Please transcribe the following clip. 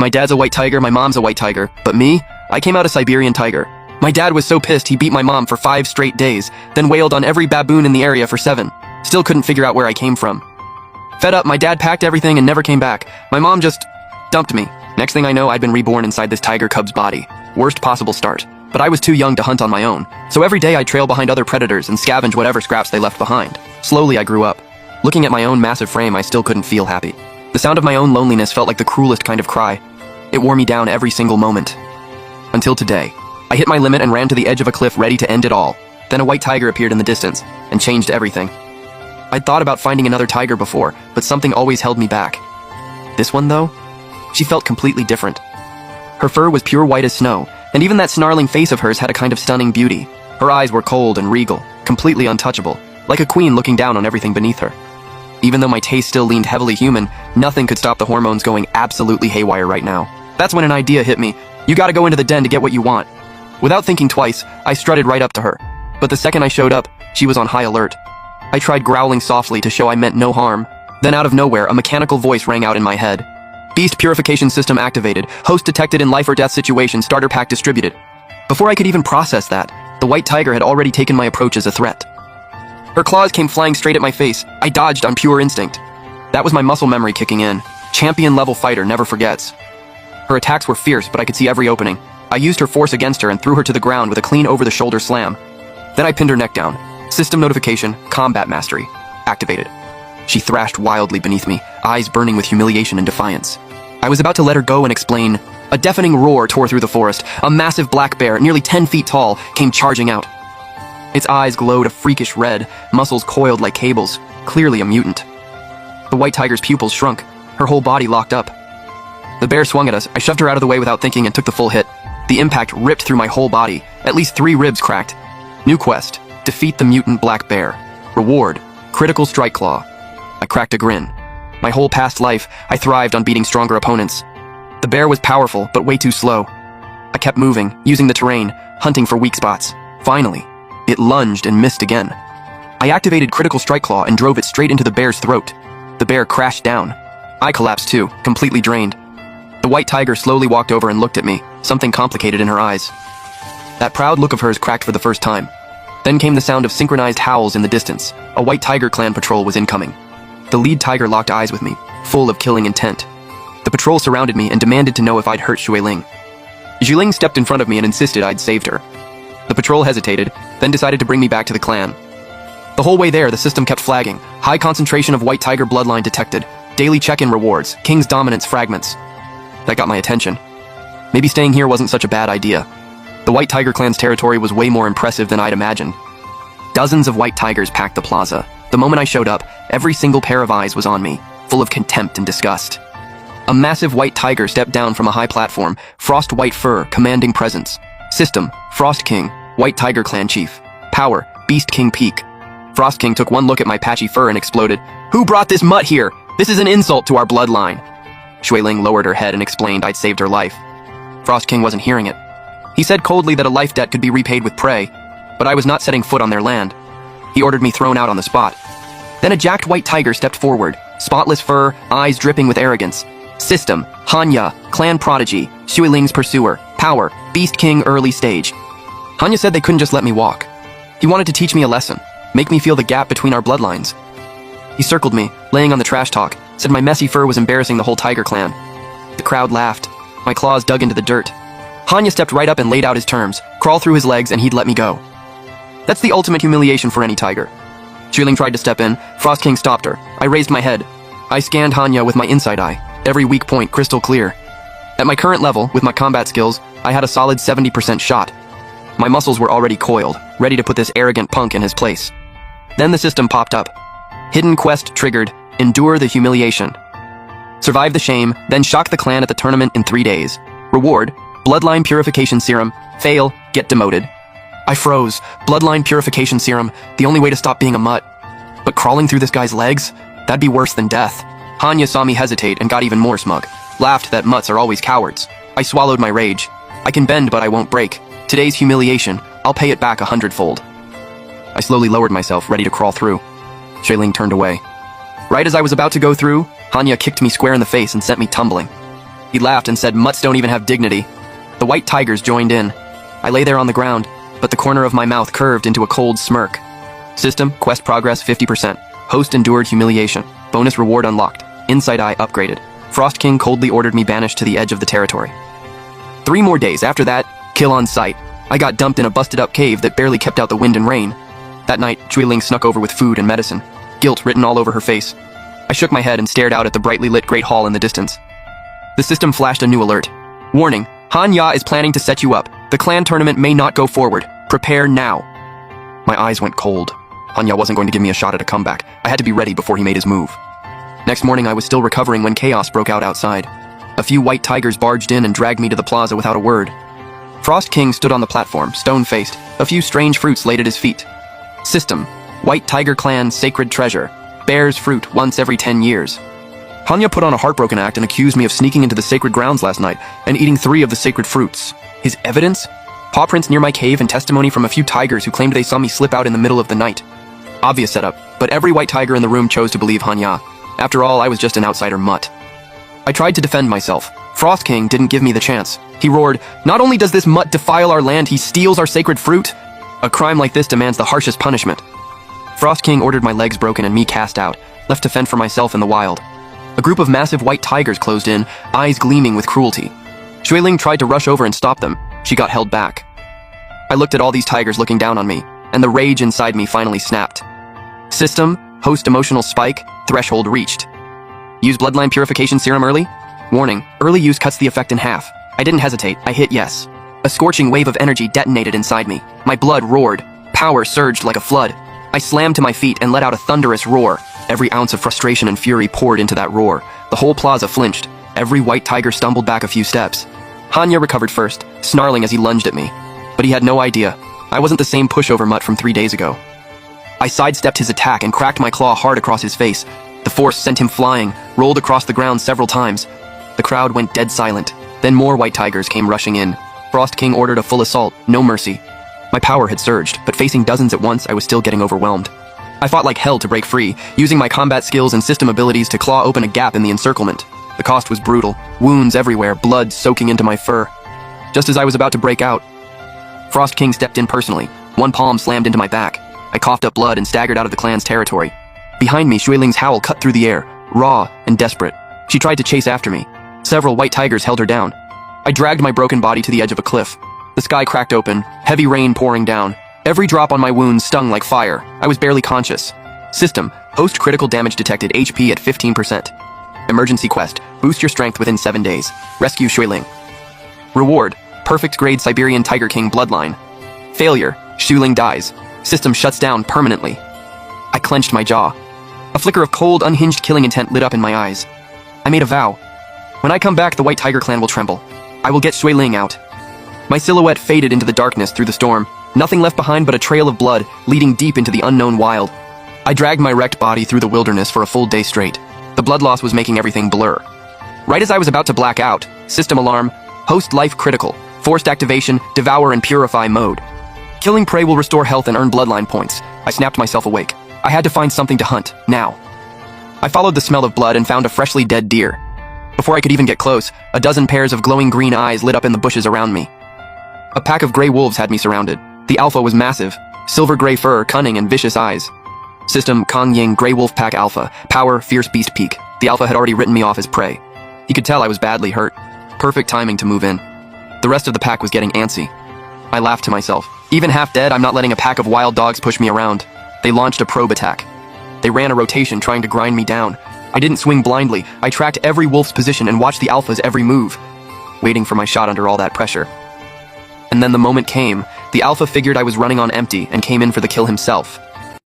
My dad's a white tiger, my mom's a white tiger. But me? I came out a Siberian tiger. My dad was so pissed he beat my mom for 5 straight days, then wailed on every baboon in the area for 7. Still couldn't figure out where I came from. Fed up, my dad packed everything and never came back. My mom just dumped me. Next thing I know, I'd been reborn inside this tiger cub's body. Worst possible start. But I was too young to hunt on my own, so every day I'd trail behind other predators and scavenge whatever scraps they left behind. Slowly I grew up. Looking at my own massive frame, I still couldn't feel happy. The sound of my own loneliness felt like the cruelest kind of cry. It wore me down every single moment. Until today. I hit my limit and ran to the edge of a cliff ready to end it all. Then a white tiger appeared in the distance and changed everything. I'd thought about finding another tiger before, but something always held me back. This one, though? She felt completely different. Her fur was pure white as snow, and even that snarling face of hers had a kind of stunning beauty. Her eyes were cold and regal, completely untouchable, like a queen looking down on everything beneath her. Even though my taste still leaned heavily human, nothing could stop the hormones going absolutely haywire right now. That's when an idea hit me. You gotta go into the den to get what you want. Without thinking twice, I strutted right up to her. But the second I showed up, she was on high alert. I tried growling softly to show I meant no harm. Then out of nowhere, a mechanical voice rang out in my head. Beast purification system activated. Host detected in life or death situation. Starter pack distributed. Before I could even process that, the white tiger had already taken my approach as a threat. Her claws came flying straight at my face. I dodged on pure instinct. That was my muscle memory kicking in. Champion-level fighter never forgets. Her attacks were fierce, but I could see every opening. I used her force against her and threw her to the ground with a clean over-the-shoulder slam. Then I pinned her neck down. System notification, combat mastery, activated. She thrashed wildly beneath me, eyes burning with humiliation and defiance. I was about to let her go and explain. A deafening roar tore through the forest. A massive black bear, nearly 10 feet tall, came charging out. Its eyes glowed a freakish red, muscles coiled like cables, clearly a mutant. The white tiger's pupils shrunk, her whole body locked up. The bear swung at us. I shoved her out of the way without thinking and took the full hit. The impact ripped through my whole body. At least 3 ribs cracked. New quest. Defeat the mutant black bear. Reward. Critical strike claw. I cracked a grin. My whole past life, I thrived on beating stronger opponents. The bear was powerful, but way too slow. I kept moving, using the terrain, hunting for weak spots. Finally, it lunged and missed again. I activated critical strike claw and drove it straight into the bear's throat. The bear crashed down. I collapsed too, completely drained. The white tiger slowly walked over and looked at me, something complicated in her eyes. That proud look of hers cracked for the first time. Then came the sound of synchronized howls in the distance. A white tiger clan patrol was incoming. The lead tiger locked eyes with me, full of killing intent. The patrol surrounded me and demanded to know if I'd hurt Xueling. Xueling stepped in front of me and insisted I'd saved her. The patrol hesitated, then decided to bring me back to the clan. The whole way there, the system kept flagging. High concentration of white tiger bloodline detected. Daily check-in rewards. King's dominance fragments. That got my attention. Maybe staying here wasn't such a bad idea. The White Tiger clan's territory was way more impressive than I'd imagined. Dozens of white tigers packed the plaza. The moment I showed up, every single pair of eyes was on me, full of contempt and disgust. A massive white tiger stepped down from a high platform, frost white fur, commanding presence. System, Frost King, White Tiger clan chief. Power, Beast King peak. Frost King took one look at my patchy fur and exploded. Who brought this mutt here? This is an insult to our bloodline. Xueling lowered her head and explained I'd saved her life. Frost King wasn't hearing it. He said coldly that a life debt could be repaid with prey, but I was not setting foot on their land. He ordered me thrown out on the spot. Then a jacked white tiger stepped forward, spotless fur, eyes dripping with arrogance. System, Hanya, clan prodigy, Xueling's pursuer. Power, Beast King early stage. Hanya said they couldn't just let me walk. He wanted to teach me a lesson, make me feel the gap between our bloodlines. He circled me, laying on the trash talk, said my messy fur was embarrassing the whole tiger clan. The crowd laughed. My claws dug into the dirt. Hanya stepped right up and laid out his terms, crawl through his legs and he'd let me go. That's the ultimate humiliation for any tiger. Xueling tried to step in. Frost King stopped her. I raised my head. I scanned Hanya with my inside eye, every weak point crystal clear. At my current level, with my combat skills, I had a solid 70% shot. My muscles were already coiled, ready to put this arrogant punk in his place. Then the system popped up. Hidden quest triggered. Endure the humiliation. Survive the shame, then shock the clan at the tournament in 3 days. Reward, bloodline purification serum. Fail, get demoted. I froze. Bloodline purification serum, the only way to stop being a mutt. But crawling through this guy's legs? That'd be worse than death. Hanya saw me hesitate and got even more smug. Laughed that mutts are always cowards. I swallowed my rage. I can bend, but I won't break. Today's humiliation, I'll pay it back 100-fold. I slowly lowered myself, ready to crawl through. Xueling turned away. Right as I was about to go through, Hanya kicked me square in the face and sent me tumbling. He laughed and said mutts don't even have dignity. The white tigers joined in. I lay there on the ground, but the corner of my mouth curved into a cold smirk. System, quest progress 50%. Host endured humiliation. Bonus reward unlocked. Insight eye upgraded. Frost King coldly ordered me banished to the edge of the territory. 3 more days after that, kill on sight. I got dumped in a busted-up cave that barely kept out the wind and rain. That night, Ling snuck over with food and medicine, guilt written all over her face. I shook my head and stared out at the brightly lit Great Hall in the distance. The system flashed a new alert. Warning, Manhwa is planning to set you up. The clan tournament may not go forward. Prepare now. My eyes went cold. Manhwa wasn't going to give me a shot at a comeback. I had to be ready before he made his move. Next morning, I was still recovering when chaos broke out outside. A few white tigers barged in and dragged me to the plaza without a word. Frost King stood on the platform, stone-faced, a few strange fruits laid at his feet. System, White Tiger Clan Sacred Treasure, bears fruit once every 10 years. Manhwa put on a heartbroken act and accused me of sneaking into the sacred grounds last night and eating 3 of the sacred fruits. His evidence? Paw prints near my cave and testimony from a few tigers who claimed they saw me slip out in the middle of the night. Obvious setup, but every white tiger in the room chose to believe Manhwa. After all, I was just an outsider mutt. I tried to defend myself. Frost King didn't give me the chance. He roared, "Not only does this mutt defile our land, he steals our sacred fruit. A crime like this demands the harshest punishment." Frost King ordered my legs broken and me cast out, left to fend for myself in the wild. A group of massive white tigers closed in, eyes gleaming with cruelty. Ling tried to rush over and stop them. She got held back. I looked at all these tigers looking down on me, and the rage inside me finally snapped. System, host emotional spike, threshold reached. Use bloodline purification serum early? Warning, early use cuts the effect in half. I didn't hesitate, I hit yes. A scorching wave of energy detonated inside me. My blood roared. Power surged like a flood. I slammed to my feet and let out a thunderous roar. Every ounce of frustration and fury poured into that roar. The whole plaza flinched. Every white tiger stumbled back a few steps. Manhwa recovered first, snarling as he lunged at me. But he had no idea. I wasn't the same pushover mutt from 3 days ago. I sidestepped his attack and cracked my claw hard across his face. The force sent him flying, rolled across the ground several times. The crowd went dead silent. Then more white tigers came rushing in. Frost King ordered a full assault, no mercy. My power had surged, but facing dozens at once, I was still getting overwhelmed. I fought like hell to break free, using my combat skills and system abilities to claw open a gap in the encirclement. The cost was brutal, wounds everywhere, blood soaking into my fur. Just as I was about to break out, Frost King stepped in personally. One palm slammed into my back. I coughed up blood and staggered out of the clan's territory. Behind me, Ling's howl cut through the air, raw and desperate. She tried to chase after me. Several white tigers held her down. I dragged my broken body to the edge of a cliff. The sky cracked open, heavy rain pouring down. Every drop on my wounds stung like fire. I was barely conscious. System, host critical damage detected, HP at 15%. Emergency quest, boost your strength within 7 days. Rescue Ling. Reward, perfect grade Siberian Tiger King bloodline. Failure, Ling dies. System shuts down permanently. I clenched my jaw. A flicker of cold, unhinged killing intent lit up in my eyes. I made a vow. When I come back, the White Tiger clan will tremble. I will get Ling out. My silhouette faded into the darkness through the storm, nothing left behind but a trail of blood leading deep into the unknown wild. I dragged my wrecked body through the wilderness for a full day straight. The blood loss was making everything blur. Right as I was about to black out, system alarm, host life critical, forced activation, devour and purify mode. Killing prey will restore health and earn bloodline points. I snapped myself awake. I had to find something to hunt, now. I followed the smell of blood and found a freshly dead deer. Before I could even get close, a dozen pairs of glowing green eyes lit up in the bushes around me. A pack of gray wolves had me surrounded. The alpha was massive, silver gray fur, cunning and vicious eyes. System Kong Ying Gray Wolf Pack Alpha, power Fierce Beast Peak. The alpha had already written me off as prey. He could tell I was badly hurt. Perfect timing to move in. The rest of the pack was getting antsy. I laughed to myself. Even half dead, I'm not letting a pack of wild dogs push me around. They launched a probe attack. They ran a rotation trying to grind me down. I didn't swing blindly. I tracked every wolf's position and watched the alpha's every move, waiting for my shot under all that pressure. And then the moment came. The alpha figured I was running on empty and came in for the kill himself.